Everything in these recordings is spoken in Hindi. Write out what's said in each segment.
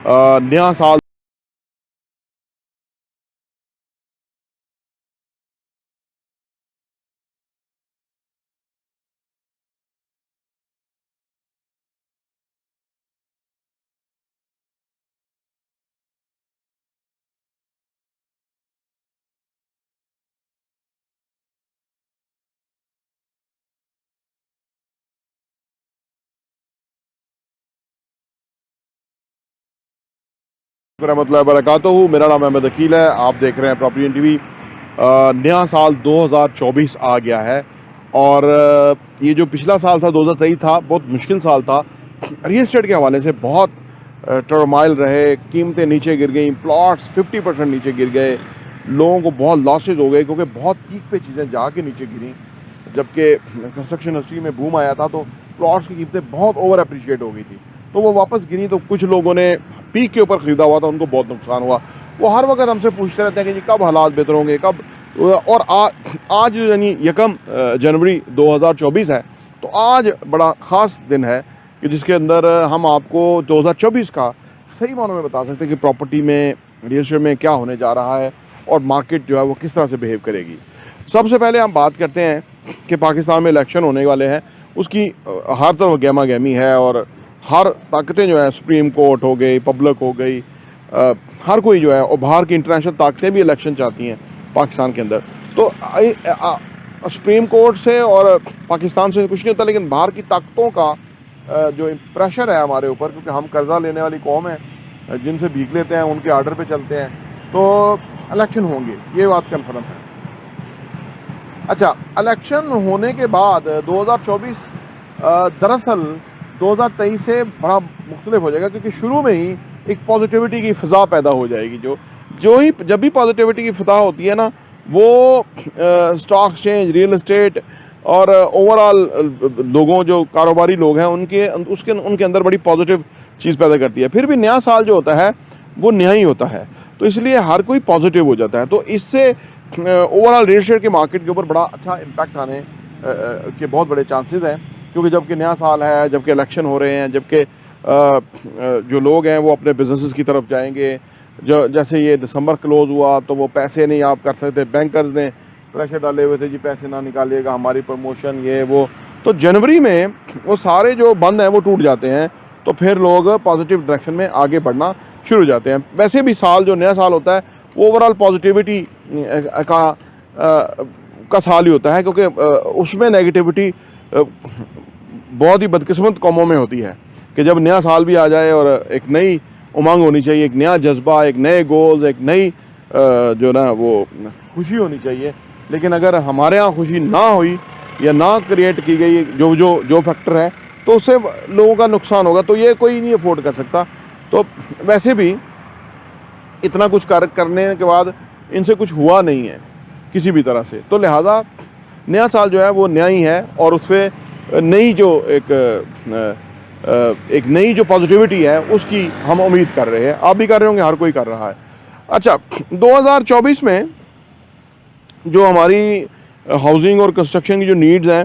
नया साल रहमतुल्लाहि व बरकातहू। मेरा नाम अहमद अकील है, आप देख रहे हैं प्रॉपर्टी टीवी। नया साल 2024 आ गया है और ये जो पिछला साल था 2023 था, बहुत मुश्किल साल था। रियल एस्टेट के हवाले से बहुत टर्माइल रहे, कीमतें नीचे गिर गई, प्लॉट्स 50% नीचे गिर गए, लोगों को बहुत लॉसेज हो गए क्योंकि बहुत पीक पे चीज़ें जाके नीचे गिरी। जबकि कंस्ट्रक्शन इंडस्ट्री में बूम आया था तो प्लॉट्स की कीमतें बहुत ओवर अप्रिशिएट हो गई थी, तो वो वापस गिरी। तो कुछ लोगों ने पीक के ऊपर ख़रीदा हुआ था, उनको बहुत नुकसान हुआ। वो हर वक्त हमसे पूछते रहते हैं कि जी कब हालात बेहतर होंगे, कब। और आज यानी 1 जनवरी 2024 है, तो आज बड़ा ख़ास दिन है कि जिसके अंदर हम आपको 2024 का सही मानों में बता सकते हैं कि प्रॉपर्टी में, रियल एस्टेट में क्या होने जा रहा है और मार्केट जो है वो किस तरह से बिहेव करेगी। सबसे पहले हम बात करते हैं कि पाकिस्तान में इलेक्शन होने वाले हैं, उसकी हर तरफ गहमा गहमी है और हर ताकतें जो है, सुप्रीम कोर्ट हो गई, पब्लिक हो गई, हर कोई जो है, और बाहर की इंटरनेशनल ताकतें भी इलेक्शन चाहती हैं पाकिस्तान के अंदर। तो सुप्रीम कोर्ट से और पाकिस्तान से कुछ नहीं होता, लेकिन बाहर की ताकतों का जो प्रेशर है हमारे ऊपर, क्योंकि हम कर्जा लेने वाली कौम है, जिनसे भीख लेते हैं, उनके आर्डर पे चलते हैं, तो इलेक्शन होंगे, ये बात कन्फर्म है। अच्छा, इलेक्शन होने के बाद 2024 दरअसल 2023 से बड़ा मुख्तलिफ हो जाएगा, क्योंकि शुरू में ही एक पॉजिटिविटी की फ़िज़ा पैदा हो जाएगी। जब भी पॉजिटिविटी की फ़िज़ा होती है ना, वो स्टॉक एक्सचेंज, रियल एस्टेट और ओवरऑल लोगों, जो कारोबारी लोग हैं, उनके अंदर बड़ी पॉजिटिव चीज़ पैदा करती है। फिर भी नया साल जो होता है वो नया ही होता है, तो इसलिए हर कोई पॉजिटिव हो जाता है। तो इससे ओवरऑल रियल एस्टेट के मार्केट के ऊपर बड़ा अच्छा इम्पैक्ट आने के बहुत बड़े चांसेस हैं, क्योंकि जबकि नया साल है, जबकि इलेक्शन हो रहे हैं, जबकि जो लोग हैं वो अपने बिजनेसेस की तरफ जाएंगे। जैसे ये दिसंबर क्लोज़ हुआ तो वो पैसे नहीं आप कर सकते, बैंकर्स ने प्रेशर डाले हुए थे, जी पैसे ना निकालिएगा, हमारी प्रमोशन ये वो। तो जनवरी में वो सारे जो बंद हैं वो टूट जाते हैं, तो फिर लोग पॉजिटिव डायरेक्शन में आगे बढ़ना शुरू हो जाते हैं। वैसे भी साल, जो नया साल होता है, वो ओवरऑल पॉजिटिविटी का साल ही होता है, क्योंकि उसमें नेगेटिविटी बहुत ही बदकिस्मत कौमों में होती है कि जब नया साल भी आ जाए और एक नई उमंग होनी चाहिए, एक नया जज्बा, एक नए गोल्स, एक नई जो ना वो खुशी होनी चाहिए। लेकिन अगर हमारे यहाँ खुशी ना हुई या ना क्रिएट की गई जो फैक्टर है, तो उससे लोगों का नुकसान होगा, तो ये कोई नहीं अफोर्ड कर सकता। तो वैसे भी इतना कुछ करने के बाद इनसे कुछ हुआ नहीं है किसी भी तरह से, तो लिहाजा नया साल जो है वो नया ही है, और उस पर नई जो एक नई जो पॉजिटिविटी है उसकी हम उम्मीद कर रहे हैं। आप भी कर रहे होंगे, हर कोई कर रहा है। अच्छा, 2024 में जो हमारी हाउसिंग और कंस्ट्रक्शन की जो नीड्स हैं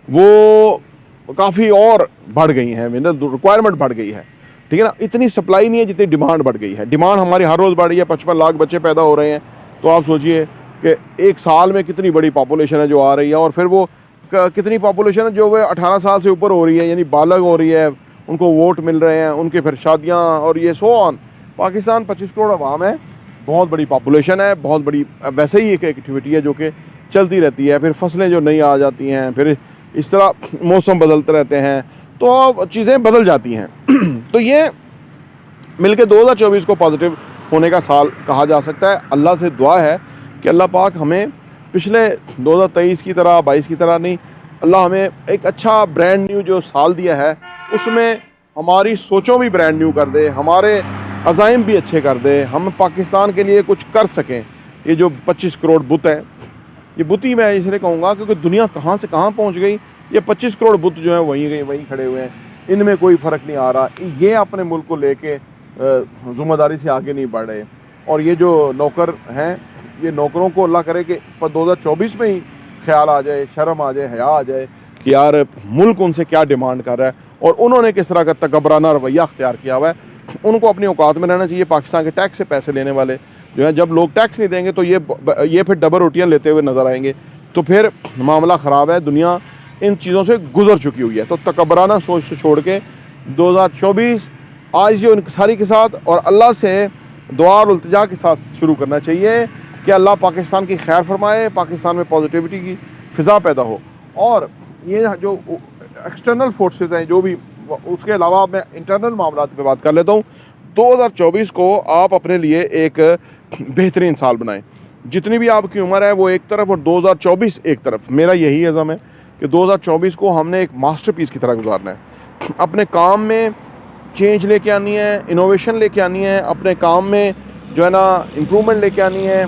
वो काफ़ी और बढ़ गई हैं, रिक्वायरमेंट बढ़ गई है, ठीक है ना। इतनी सप्लाई नहीं है जितनी डिमांड बढ़ गई है। डिमांड हमारी हर रोज़ बढ़ रही है, 55 लाख बच्चे पैदा हो रहे हैं, तो आप सोचिए कि एक साल में कितनी बड़ी पॉपुलेशन है जो आ रही है, और फिर वो कितनी पॉपुलेशन है जो वो 18 साल से ऊपर हो रही है, यानी बालग हो रही है, उनको वोट मिल रहे हैं, उनके फिर शादियाँ और ये सो ऑन। पाकिस्तान 25 करोड़ आवाम है, बहुत बड़ी पॉपुलेशन है, बहुत बड़ी वैसे ही एक एक्टिविटी है जो कि चलती रहती है। फिर फसलें जो नई आ जाती हैं, फिर इस तरह मौसम बदलते रहते हैं, तो चीज़ें बदल जाती हैं। तो ये मिलके 2024 को पॉजिटिव होने का साल कहा जा सकता है। अल्लाह से दुआ है कि अल्लाह पाक हमें पिछले 2023 की तरह, 22 की तरह नहीं, अल्लाह हमें एक अच्छा ब्रांड न्यू जो साल दिया है उसमें हमारी सोचों भी ब्रांड न्यू कर दे, हमारे अज़ाइम भी अच्छे कर दे, हम पाकिस्तान के लिए कुछ कर सकें। ये जो 25 करोड़ बुत है, ये बुत ही मैं इसलिए कहूँगा क्योंकि दुनिया कहाँ से कहाँ पहुँच गई। ये 25 करोड़ बुत जो हैं वहीं खड़े हुए हैं, इनमें कोई फ़र्क नहीं आ रहा। ये अपने मुल्क को लेके ज़िम्मेदारी से आगे नहीं बढ़ रहे। और ये जो नौकर हैं, ये नौकरों को अल्लाह करे कि 2024 में ही ख्याल आ जाए, शर्म आ जाए, हया आ जाए कि यार मुल्क उनसे क्या डिमांड कर रहा है और उन्होंने किस तरह का तकबराना रवैया अख्तियार किया हुआ है। उनको अपनी औकात में रहना चाहिए। पाकिस्तान के टैक्स से पैसे लेने वाले जो हैं, जब लोग टैक्स नहीं देंगे तो ये फिर डबल रोटियां लेते हुए नज़र आएंगे, तो फिर मामला ख़राब है। दुनिया इन चीज़ों से गुजर चुकी हुई है। तो तकब्बराना सोच से छोड़ के 2024 आज ये इंसानी के साथ और अल्लाह से दुआ और इल्तिजा के साथ शुरू करना चाहिए कि अल्लाह पाकिस्तान की खैर फरमाए, पाकिस्तान में पॉजिटिविटी की फ़िज़ा पैदा हो। और ये जो एक्सटर्नल फोर्सेस हैं जो भी, उसके अलावा मैं इंटरनल मामलात पे बात कर लेता हूँ। 2024 को आप अपने लिए एक बेहतरीन साल बनाएं। जितनी भी आपकी उम्र है वो एक तरफ और 2024 एक तरफ। मेरा यही अज़म है कि 2024 को हमने एक मास्टरपीस की तरह गुजारना है। अपने काम में चेंज लेके आनी है, इनोवेशन लेके आनी है, अपने काम में जो है ना इम्प्रूवमेंट लेके आनी है,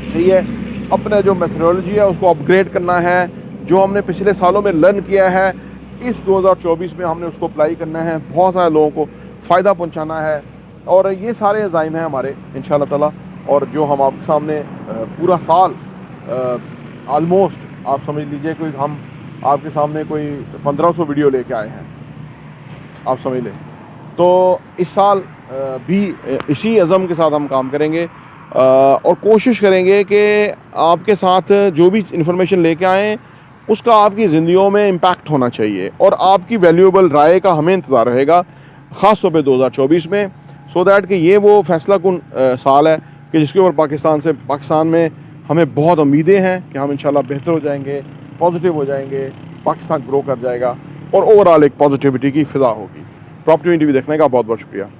सही है। अपने जो मेथोडोलॉजी है उसको अपग्रेड करना है। जो हमने पिछले सालों में लर्न किया है इस 2024 में हमने उसको अप्लाई करना है, बहुत सारे लोगों को फ़ायदा पहुंचाना है। और ये सारे अज़ाइम हैं हमारे इंशाअल्लाह ताला। और जो हम आपके सामने पूरा साल आलमोस्ट आप समझ लीजिए कोई हम आपके सामने कोई 1500 वीडियो लेके आए हैं, आप समझ लें। तो इस साल भी इसी अज़म के साथ हम काम करेंगे और कोशिश करेंगे कि आपके साथ जो भी इंफॉर्मेशन लेके आएँ उसका आपकी ज़िंदगियों में इम्पैक्ट होना चाहिए और आपकी वैल्यूएबल राय का हमें इंतज़ार रहेगा, ख़ास तौर पे 2024 में, सो दैट कि ये वो फैसला कुन साल है कि जिसके ऊपर पाकिस्तान में हमें बहुत उम्मीदें हैं कि हम इंशाल्लाह बेहतर हो जाएंगे, पॉजिटिव हो जाएंगे, पाकिस्तान ग्रो कर जाएगा और ओवरऑल एक पॉजिटिविटी की फ़िज़ा होगी। प्रॉपर्टी टीवी देखने का बहुत बहुत शुक्रिया।